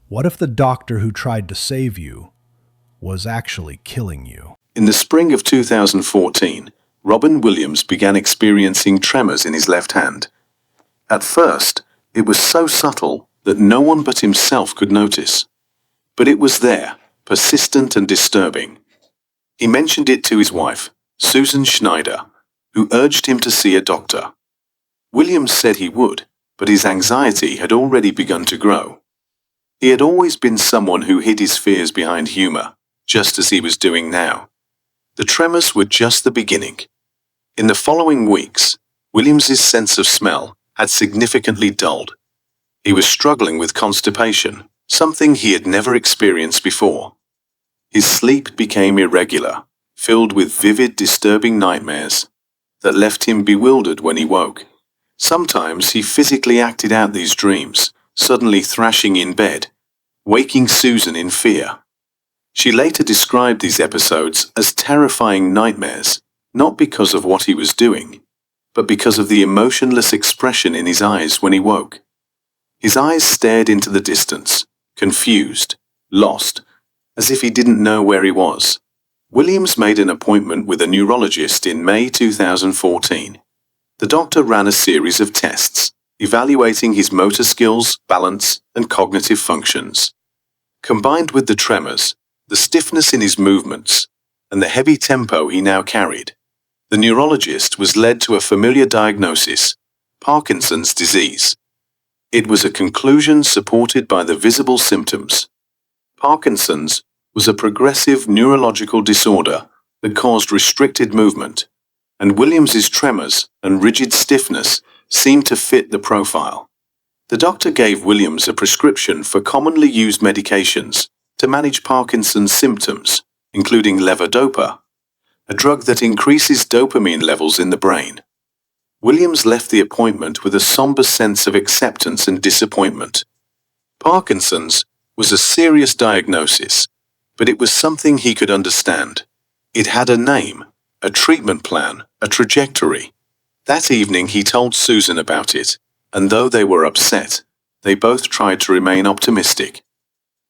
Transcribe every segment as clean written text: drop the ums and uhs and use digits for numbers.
What if the doctor who tried to save you was actually killing you? In the spring of 2014, Robin Williams began experiencing tremors in his left hand. At first, it was so subtle that no one but himself could notice. But it was there, persistent and disturbing. He mentioned it to his wife, Susan Schneider, who urged him to see a doctor. Williams said he would, but his anxiety had already begun to grow. He had always been someone who hid his fears behind humor, just as he was doing now. The tremors were just the beginning. In the following weeks, Williams's sense of smell had significantly dulled. He was struggling with constipation, something he had never experienced before. His sleep became irregular, filled with vivid, disturbing nightmares that left him bewildered when he woke. Sometimes he physically acted out these dreams, suddenly thrashing in bed, waking Susan in fear. She later described these episodes as terrifying nightmares, not because of what he was doing, but because of the emotionless expression in his eyes when he woke. His eyes stared into the distance, confused, lost, as if he didn't know where he was. Williams made an appointment with a neurologist in May 2014. The doctor ran a series of tests, evaluating his motor skills, balance, and cognitive functions. Combined with the tremors, the stiffness in his movements, and the heavy tempo he now carried, the neurologist was led to a familiar diagnosis: Parkinson's disease. It was a conclusion supported by the visible symptoms. Parkinson's was a progressive neurological disorder that caused restricted movement, and Williams's tremors and rigid stiffness seemed to fit the profile. The doctor gave Williams a prescription for commonly used medications to manage Parkinson's symptoms, including levodopa, a drug that increases dopamine levels in the brain. Williams left the appointment with a somber sense of acceptance and disappointment. Parkinson's was a serious diagnosis, but it was something he could understand. It had a name, a treatment plan, a trajectory. That evening he told Susan about it, and though they were upset, they both tried to remain optimistic.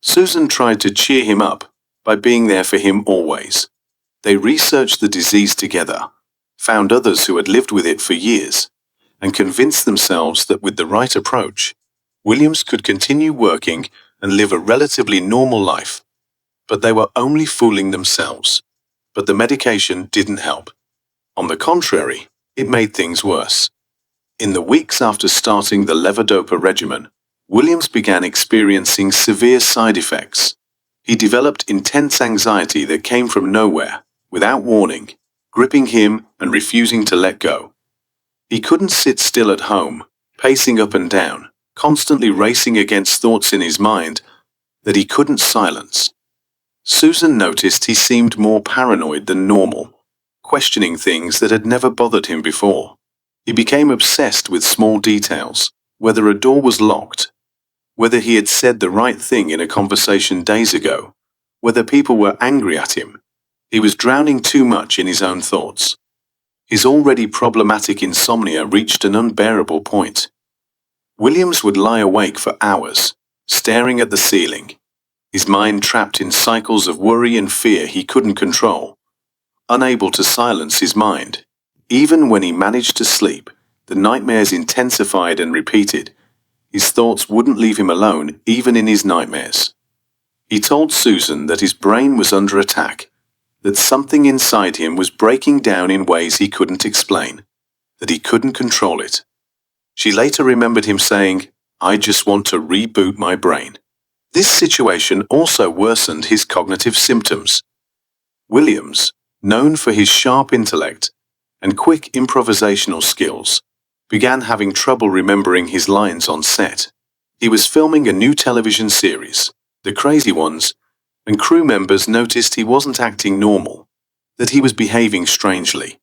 Susan tried to cheer him up by being there for him always. They researched the disease together, found others who had lived with it for years, and convinced themselves that with the right approach, Williams could continue working and live a relatively normal life. But they were only fooling themselves. But the medication didn't help. On the contrary, it made things worse. In the weeks after starting the levodopa regimen, Williams began experiencing severe side effects. He developed intense anxiety that came from nowhere, without warning, gripping him and refusing to let go. He couldn't sit still at home, pacing up and down, constantly racing against thoughts in his mind that he couldn't silence. Susan noticed he seemed more paranoid than normal, questioning things that had never bothered him before. He became obsessed with small details, whether a door was locked, whether he had said the right thing in a conversation days ago, whether people were angry at him. He was drowning too much in his own thoughts. His already problematic insomnia reached an unbearable point. Williams would lie awake for hours, staring at the ceiling, his mind trapped in cycles of worry and fear he couldn't control. Unable to silence his mind, even when he managed to sleep, the nightmares intensified and repeated. His thoughts wouldn't leave him alone, even in his nightmares. He told Susan that his brain was under attack, that something inside him was breaking down in ways he couldn't explain, that he couldn't control it. She later remembered him saying, "I just want to reboot my brain." This situation also worsened his cognitive symptoms. Williams, known for his sharp intellect and quick improvisational skills, began having trouble remembering his lines on set. He was filming a new television series, The Crazy Ones, and crew members noticed he wasn't acting normal, that he was behaving strangely.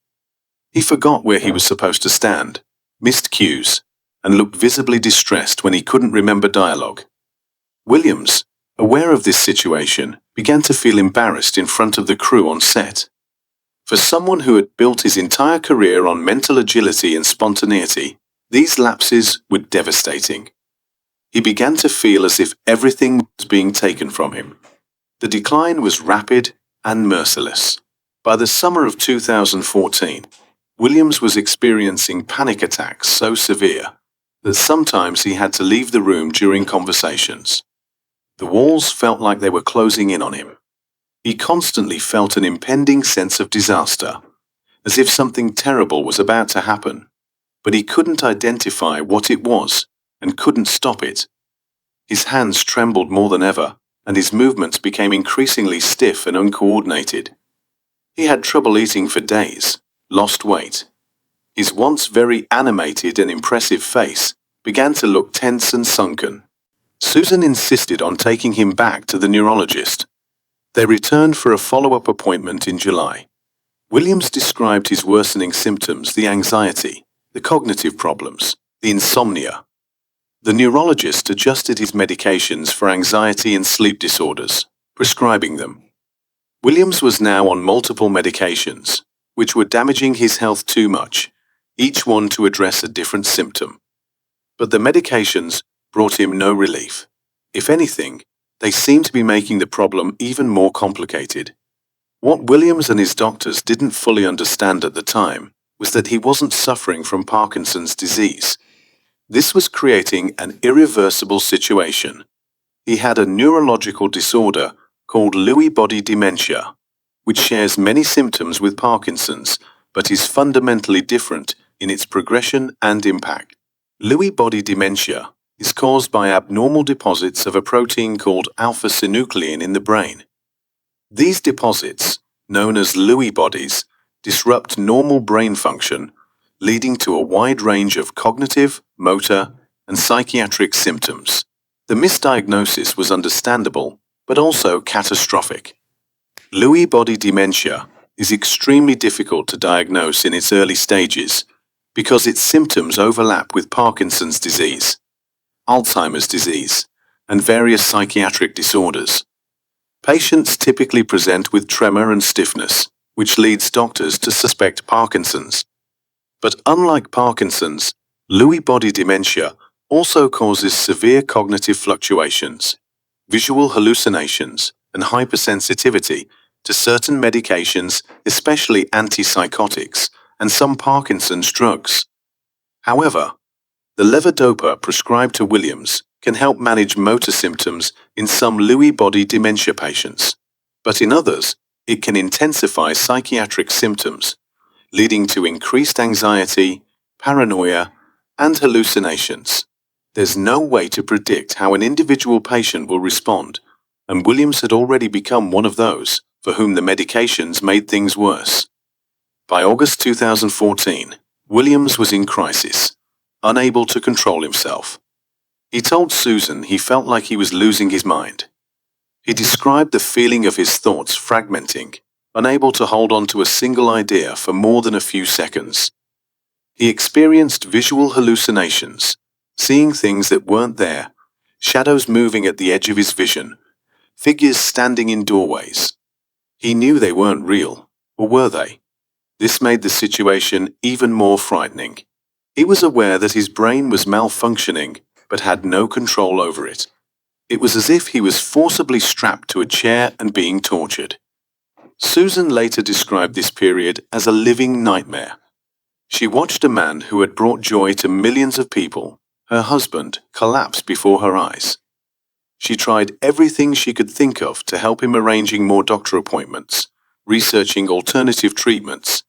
He forgot where he was supposed to stand, missed cues, and looked visibly distressed when he couldn't remember dialogue. Williams, aware of this situation, began to feel embarrassed in front of the crew on set. For someone who had built his entire career on mental agility and spontaneity, these lapses were devastating. He began to feel as if everything was being taken from him. The decline was rapid and merciless. By the summer of 2014, Williams was experiencing panic attacks so severe that sometimes he had to leave the room during conversations. The walls felt like they were closing in on him. He constantly felt an impending sense of disaster, as if something terrible was about to happen, but he couldn't identify what it was and couldn't stop it. His hands trembled more than ever, and his movements became increasingly stiff and uncoordinated. He had trouble eating for days, lost weight. His once very animated and impressive face began to look tense and sunken. Susan insisted on taking him back to the neurologist. They returned for a follow-up appointment in July. Williams described his worsening symptoms: the anxiety, the cognitive problems, the insomnia. The neurologist adjusted his medications for anxiety and sleep disorders, prescribing them. Williams was now on multiple medications, which were damaging his health too much, each one to address a different symptom. But the medications brought him no relief. If anything, they seemed to be making the problem even more complicated. What Williams and his doctors didn't fully understand at the time was that he wasn't suffering from Parkinson's disease. This was creating an irreversible situation. He had a neurological disorder called Lewy Body Dementia, which shares many symptoms with Parkinson's, but is fundamentally different in its progression and impact. Lewy Body Dementia is caused by abnormal deposits of a protein called alpha-synuclein in the brain. These deposits, known as Lewy bodies, disrupt normal brain function, leading to a wide range of cognitive, motor, and psychiatric symptoms. The misdiagnosis was understandable, but also catastrophic. Lewy body dementia is extremely difficult to diagnose in its early stages because its symptoms overlap with Parkinson's disease, Alzheimer's disease, and various psychiatric disorders. Patients typically present with tremor and stiffness, which leads doctors to suspect Parkinson's. But unlike Parkinson's, Lewy body dementia also causes severe cognitive fluctuations, visual hallucinations, and hypersensitivity to certain medications, especially antipsychotics, and some Parkinson's drugs. However, the levodopa prescribed to Williams can help manage motor symptoms in some Lewy body dementia patients, but in others, it can intensify psychiatric symptoms, leading to increased anxiety, paranoia, and hallucinations. There's no way to predict how an individual patient will respond, and Williams had already become one of those for whom the medications made things worse. By August 2014, Williams was in crisis, unable to control himself. He told Susan he felt like he was losing his mind. He described the feeling of his thoughts fragmenting, unable to hold on to a single idea for more than a few seconds. He experienced visual hallucinations, seeing things that weren't there, shadows moving at the edge of his vision, figures standing in doorways. He knew they weren't real, or were they? This made the situation even more frightening. He was aware that his brain was malfunctioning, but had no control over it. It was as if he was forcibly strapped to a chair and being tortured. Susan later described this period as a living nightmare. She watched a man who had brought joy to millions of people, her husband, collapse before her eyes. She tried everything she could think of to help him, arranging more doctor appointments, researching alternative treatments,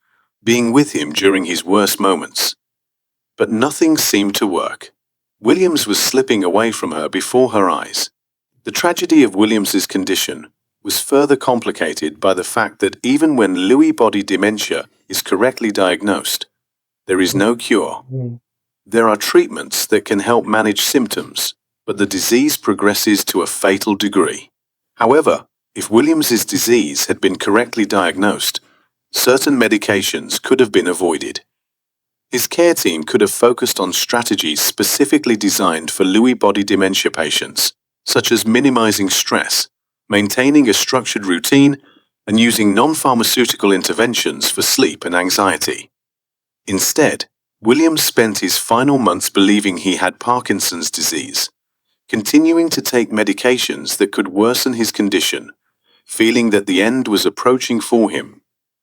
being with him during his worst moments. But nothing seemed to work. Williams was slipping away from her before her eyes. The tragedy of Williams's condition was further complicated by the fact that even when Lewy body dementia is correctly diagnosed, there is no cure. There are treatments that can help manage symptoms, but the disease progresses to a fatal degree. However, if Williams's disease had been correctly diagnosed, certain medications could have been avoided. His care team could have focused on strategies specifically designed for Lewy body dementia patients, such as minimizing stress, maintaining a structured routine, and using non-pharmaceutical interventions for sleep and anxiety. Instead, Williams spent his final months believing he had Parkinson's disease, continuing to take medications that could worsen his condition, feeling that the end was approaching for him.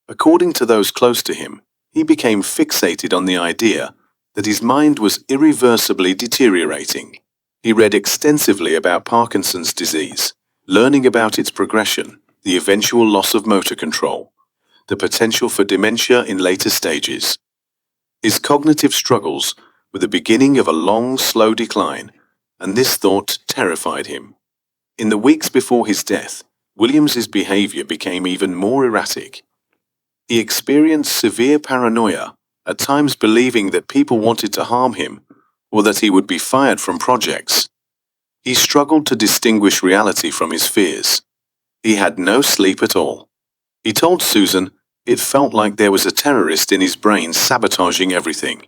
According to those close to him, he became fixated on the idea that his mind was irreversibly deteriorating. He read extensively about Parkinson's disease, learning about its progression, the eventual loss of motor control, the potential for dementia in later stages. His cognitive struggles were the beginning of a long, slow decline, and this thought terrified him. In the weeks before his death, Williams's behavior became even more erratic. He experienced severe paranoia, at times believing that people wanted to harm him or that he would be fired from projects. He struggled to distinguish reality from his fears. He had no sleep at all. He told Susan it felt like there was a terrorist in his brain sabotaging everything.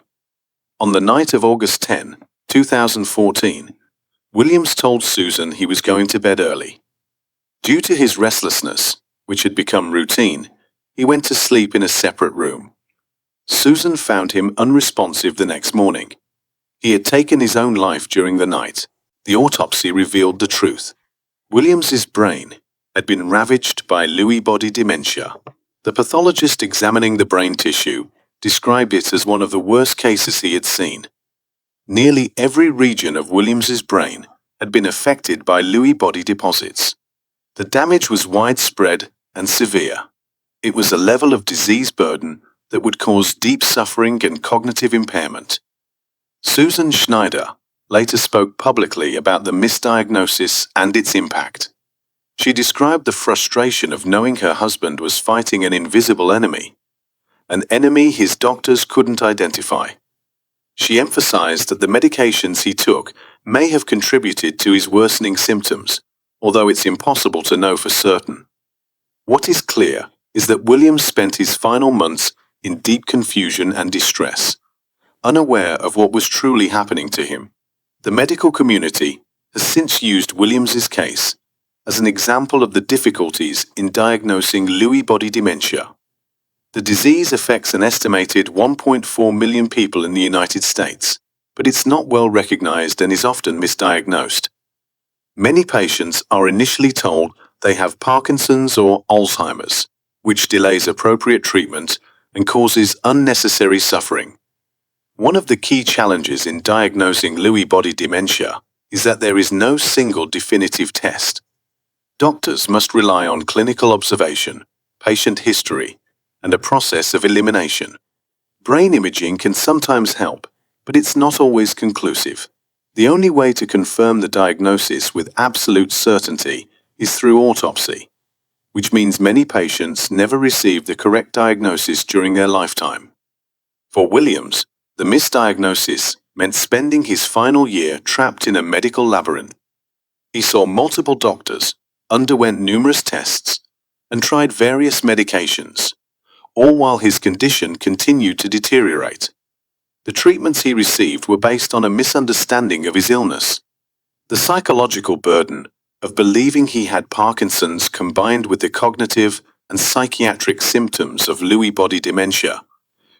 On the night of August 10, 2014, Williams told Susan he was going to bed early. Due to his restlessness, which had become routine, he went to sleep in a separate room. Susan found him unresponsive the next morning. He had taken his own life during the night. The autopsy revealed the truth. Williams's brain had been ravaged by Lewy Body dementia. The pathologist examining the brain tissue described it as one of the worst cases he had seen. Nearly every region of Williams's brain had been affected by Lewy Body deposits. The damage was widespread and severe. It was a level of disease burden that would cause deep suffering and cognitive impairment. Susan Schneider later spoke publicly about the misdiagnosis and its impact. She described the frustration of knowing her husband was fighting an invisible enemy, an enemy his doctors couldn't identify. She emphasized that the medications he took may have contributed to his worsening symptoms, although it's impossible to know for certain. What is clear is that Williams spent his final months in deep confusion and distress, unaware of what was truly happening to him. The medical community has since used Williams's case as an example of the difficulties in diagnosing Lewy Body dementia. The disease affects an estimated 1.4 million people in the United States, but it's not well recognized and is often misdiagnosed. Many patients are initially told they have Parkinson's or Alzheimer's, which delays appropriate treatment and causes unnecessary suffering. One of the key challenges in diagnosing Lewy Body dementia is that there is no single definitive test. Doctors must rely on clinical observation, patient history, and a process of elimination. Brain imaging can sometimes help, but it's not always conclusive. The only way to confirm the diagnosis with absolute certainty is through autopsy, which means many patients never receive the correct diagnosis during their lifetime. For Williams, the misdiagnosis meant spending his final year trapped in a medical labyrinth. He saw multiple doctors, underwent numerous tests, and tried various medications, all while his condition continued to deteriorate. The treatments he received were based on a misunderstanding of his illness. The psychological burden of believing he had Parkinson's combined with the cognitive and psychiatric symptoms of Lewy Body dementia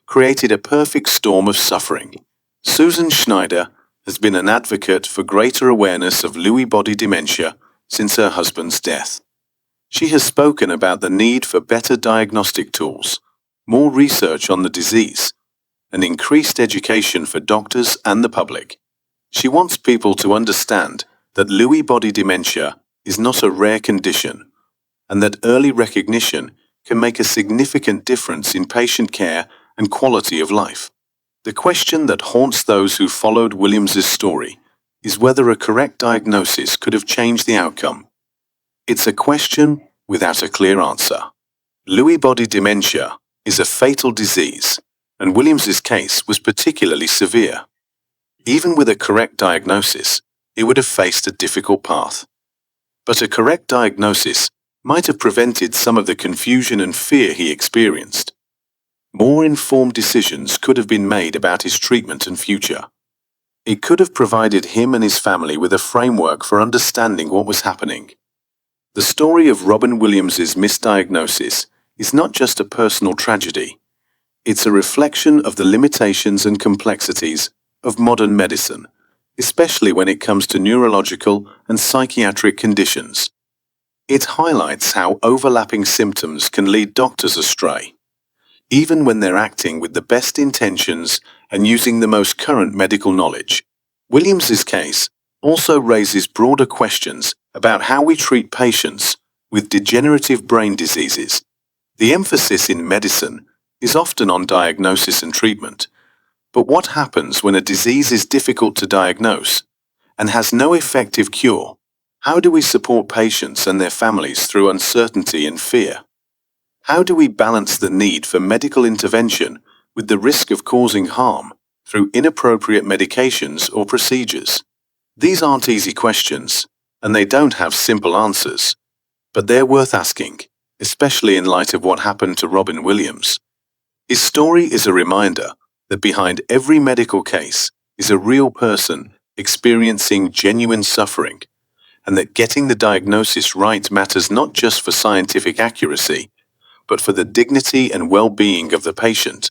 created a perfect storm of suffering. Susan Schneider has been an advocate for greater awareness of Lewy Body dementia since her husband's death. She has spoken about the need for better diagnostic tools, more research on the disease, and increased education for doctors and the public. She wants people to understand that Lewy Body dementia is not a rare condition, and that early recognition can make a significant difference in patient care and quality of life. The question that haunts those who followed Williams's story is whether a correct diagnosis could have changed the outcome. It's a question without a clear answer. Lewy Body dementia is a fatal disease, and Williams's case was particularly severe. Even with a correct diagnosis, he would have faced a difficult path. But a correct diagnosis might have prevented some of the confusion and fear he experienced. More informed decisions could have been made about his treatment and future. It could have provided him and his family with a framework for understanding what was happening. The story of Robin Williams's misdiagnosis is not just a personal tragedy. It's a reflection of the limitations and complexities of modern medicine especially when it comes to neurological and psychiatric conditions. It highlights how overlapping symptoms can lead doctors astray, even when they're acting with the best intentions and using the most current medical knowledge. Williams's case also raises broader questions about how we treat patients with degenerative brain diseases. The emphasis in medicine is often on diagnosis and treatment, but what happens when a disease is difficult to diagnose and has no effective cure? How do we support patients and their families through uncertainty and fear? How do we balance the need for medical intervention with the risk of causing harm through inappropriate medications or procedures? These aren't easy questions, and they don't have simple answers, but they're worth asking, especially in light of what happened to Robin Williams. His story is a reminder that behind every medical case is a real person experiencing genuine suffering, and that getting the diagnosis right matters not just for scientific accuracy, but for the dignity and well-being of the patient.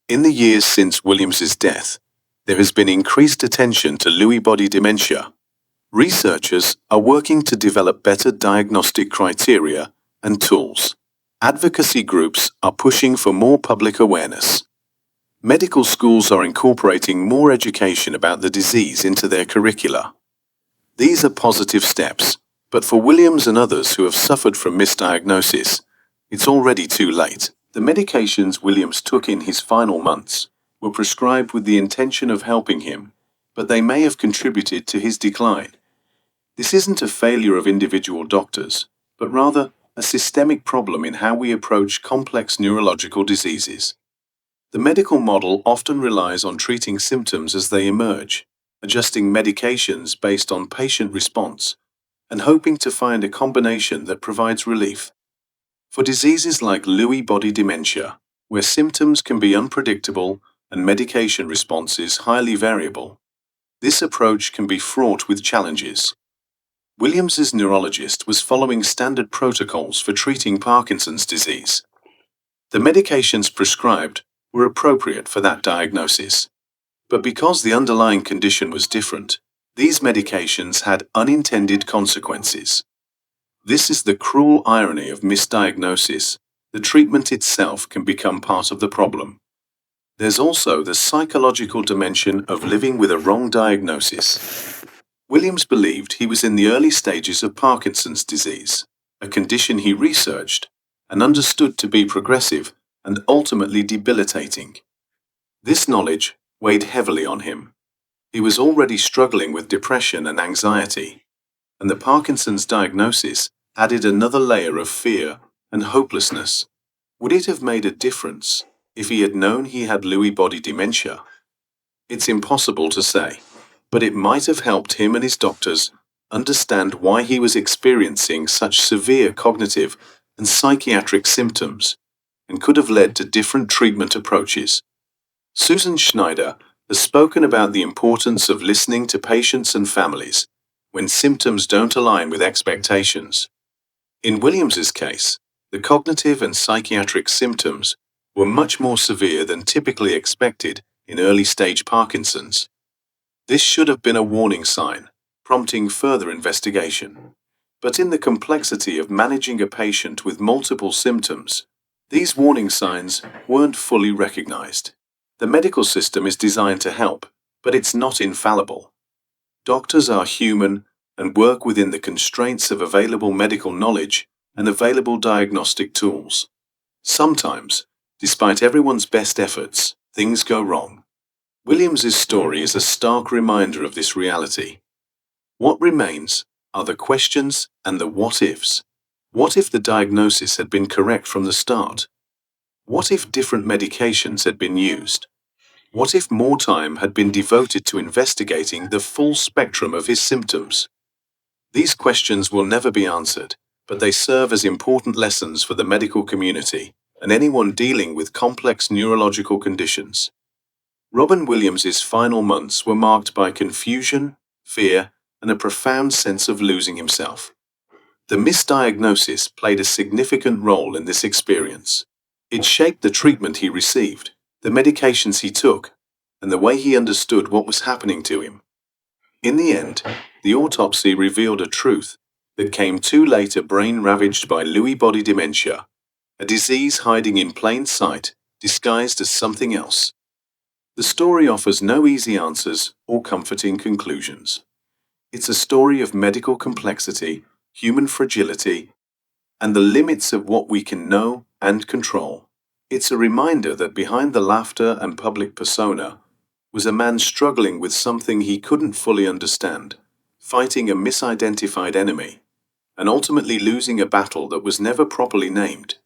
In the years since Williams's death, there has been increased attention to Lewy body dementia. Researchers are working to develop better diagnostic criteria and tools. Advocacy groups are pushing for more public awareness. Medical schools are incorporating more education about the disease into their curricula. These are positive steps, but for Williams and others who have suffered from misdiagnosis, it's already too late. The medications Williams took in his final months were prescribed with the intention of helping him, but they may have contributed to his decline. This isn't a failure of individual doctors, but rather a systemic problem in how we approach complex neurological diseases. The medical model often relies on treating symptoms as they emerge, adjusting medications based on patient response, and hoping to find a combination that provides relief. For diseases like Lewy body dementia, where symptoms can be unpredictable and medication response is highly variable, this approach can be fraught with challenges. Williams's neurologist was following standard protocols for treating Parkinson's disease. The medications prescribed were appropriate for that diagnosis. But because the underlying condition was different, these medications had unintended consequences. This is the cruel irony of misdiagnosis. The treatment itself can become part of the problem. There's also the psychological dimension of living with a wrong diagnosis. Williams believed he was in the early stages of Parkinson's disease, a condition he researched and understood to be progressive and ultimately debilitating. This knowledge weighed heavily on him. He was already struggling with depression and anxiety, and the Parkinson's diagnosis added another layer of fear and hopelessness. Would it have made a difference if he had known he had Lewy body dementia? It's impossible to say, but it might have helped him and his doctors understand why he was experiencing such severe cognitive and psychiatric symptoms, and could have led to different treatment approaches. Susan Schneider has spoken about the importance of listening to patients and families when symptoms don't align with expectations. In Williams's case, the cognitive and psychiatric symptoms were much more severe than typically expected in early-stage Parkinson's. This should have been a warning sign, prompting further investigation. But in the complexity of managing a patient with multiple symptoms, these warning signs weren't fully recognized. The medical system is designed to help, but it's not infallible. Doctors are human and work within the constraints of available medical knowledge and available diagnostic tools. Sometimes, despite everyone's best efforts, things go wrong. Williams's story is a stark reminder of this reality. What remains are the questions and the what-ifs. What if the diagnosis had been correct from the start? What if different medications had been used? What if more time had been devoted to investigating the full spectrum of his symptoms? These questions will never be answered, but they serve as important lessons for the medical community and anyone dealing with complex neurological conditions. Robin Williams's final months were marked by confusion, fear, and a profound sense of losing himself. The misdiagnosis played a significant role in this experience. It shaped the treatment he received, the medications he took, and the way he understood what was happening to him. In the end, the autopsy revealed a truth that came too late: a brain ravaged by Lewy Body dementia, a disease hiding in plain sight, disguised as something else. The story offers no easy answers or comforting conclusions. It's a story of medical complexity, human fragility, and the limits of what we can know and control. It's a reminder that behind the laughter and public persona was a man struggling with something he couldn't fully understand, fighting a misidentified enemy, and ultimately losing a battle that was never properly named.